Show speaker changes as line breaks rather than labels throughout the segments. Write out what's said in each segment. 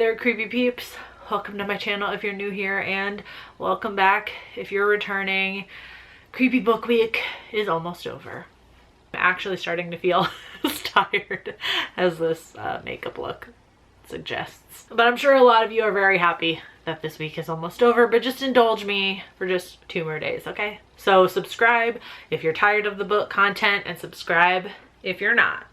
Hey there, creepy peeps. Welcome to my channel if you're new here, and welcome back if you're returning. Creepy book week is almost over. I'm actually starting to feel as tired as this makeup look suggests. But I'm sure a lot of you are very happy that this week is almost over, but just indulge me for just 2 more days, okay? So subscribe if you're tired of the book content, and subscribe if you're not.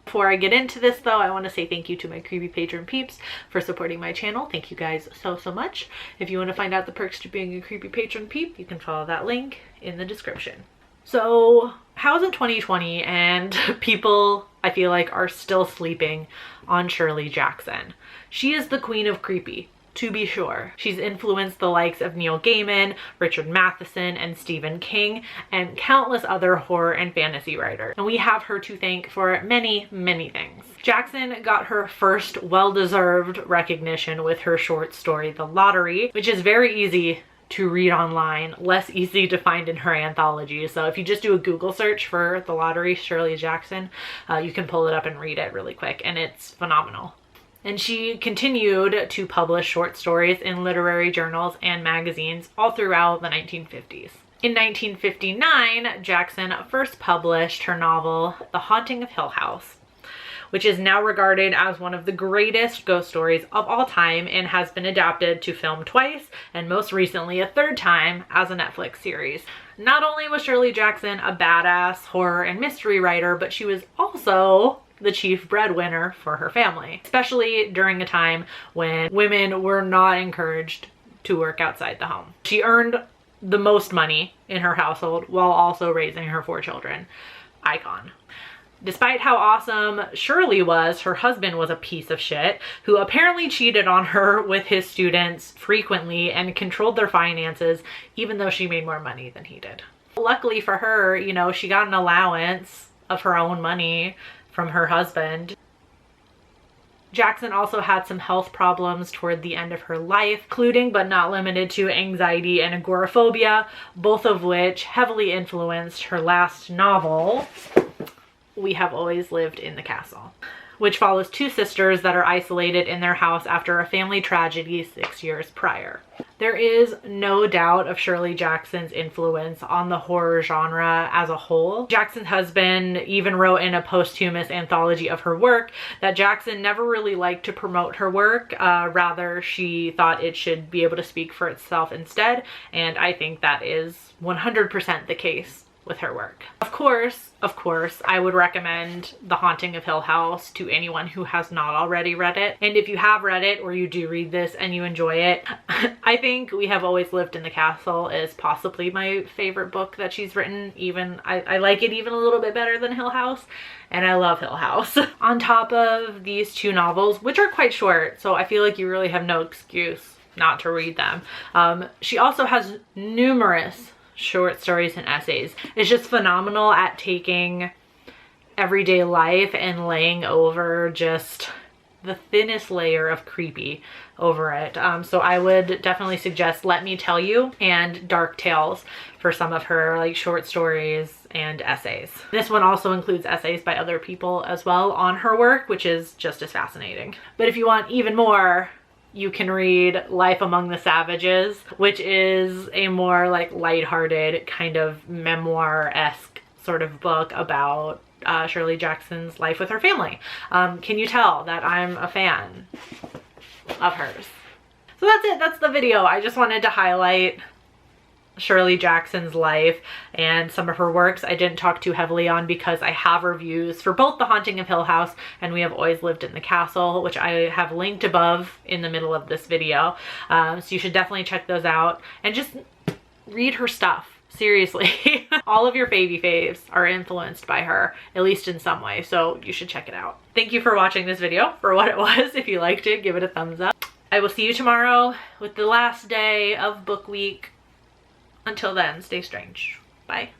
Before I get into this though, I want to say thank you to my creepy patron peeps for supporting my channel. Thank you guys so much. If you want to find out the perks to being a creepy patron peep, you can follow that link in the description. So how's it 2020 and people, I feel like, are still sleeping on Shirley Jackson. She is the queen of creepy, to be sure. She's influenced the likes of Neil Gaiman, Richard Matheson, and Stephen King, and countless other horror and fantasy writers. And we have her to thank for many things. Jackson got her first well-deserved recognition with her short story, The Lottery, which is very easy to read online, less easy to find in her anthology. So if you just do a Google search for The Lottery, Shirley Jackson, you can pull it up and read it really quick, and it's phenomenal. And she continued to publish short stories in literary journals and magazines all throughout the 1950s. In 1959, Jackson first published her novel, The Haunting of Hill House, which is now regarded as one of the greatest ghost stories of all time and has been adapted to film twice, and most recently a 3rd time as a Netflix series. Not only was Shirley Jackson a badass horror and mystery writer, but she was also the chief breadwinner for her family, especially during a time when women were not encouraged to work outside the home. She earned the most money in her household while also raising her 4 children. Icon. Despite how awesome Shirley was, her husband was a piece of shit who apparently cheated on her with his students frequently and controlled their finances, even though she made more money than he did. Luckily for her, you know, she got an allowance of her own money from her husband. Jackson also had some health problems toward the end of her life, including but not limited to anxiety and agoraphobia, both of which heavily influenced her last novel, We Have Always Lived in the Castle, which follows 2 sisters that are isolated in their house after a family tragedy 6 years prior. There is no doubt of Shirley Jackson's influence on the horror genre as a whole. Jackson's husband even wrote in a posthumous anthology of her work that Jackson never really liked to promote her work. Rather, she thought it should be able to speak for itself instead, and I think that is 100% the case with her work. Of course, I would recommend The Haunting of Hill House to anyone who has not already read it. And if you have read it or you do read this and you enjoy it, I think We Have Always Lived in the Castle is possibly my favorite book that she's written. I like it even a little bit better than Hill House, and I love Hill House. On top of these 2 novels, which are quite short, so I feel like you really have no excuse not to read them, she also has numerous short stories and essays. It's just phenomenal at taking everyday life and laying over just the thinnest layer of creepy over it. So I would definitely suggest Let Me Tell You and Dark Tales for some of her like short stories and essays. This one also includes essays by other people as well on her work, which is just as fascinating. But if you want even more, you can read Life Among the Savages, which is a more like lighthearted kind of memoir-esque sort of book about Shirley Jackson's life with her family. Can you tell that I'm a fan of hers? So that's it. That's the video. I just wanted to highlight Shirley Jackson's life and some of her works. I didn't talk too heavily on because I have reviews for both The Haunting of Hill House and We Have Always Lived in the Castle, which I have linked above in the middle of this video. So you should definitely check those out and just read her stuff. Seriously. All of your faves are influenced by her, at least in some way, so you should check it out. Thank you for watching this video for what it was. If you liked it, give it a thumbs up. I will see you tomorrow with the last day of book week. Until then, stay strange. Bye.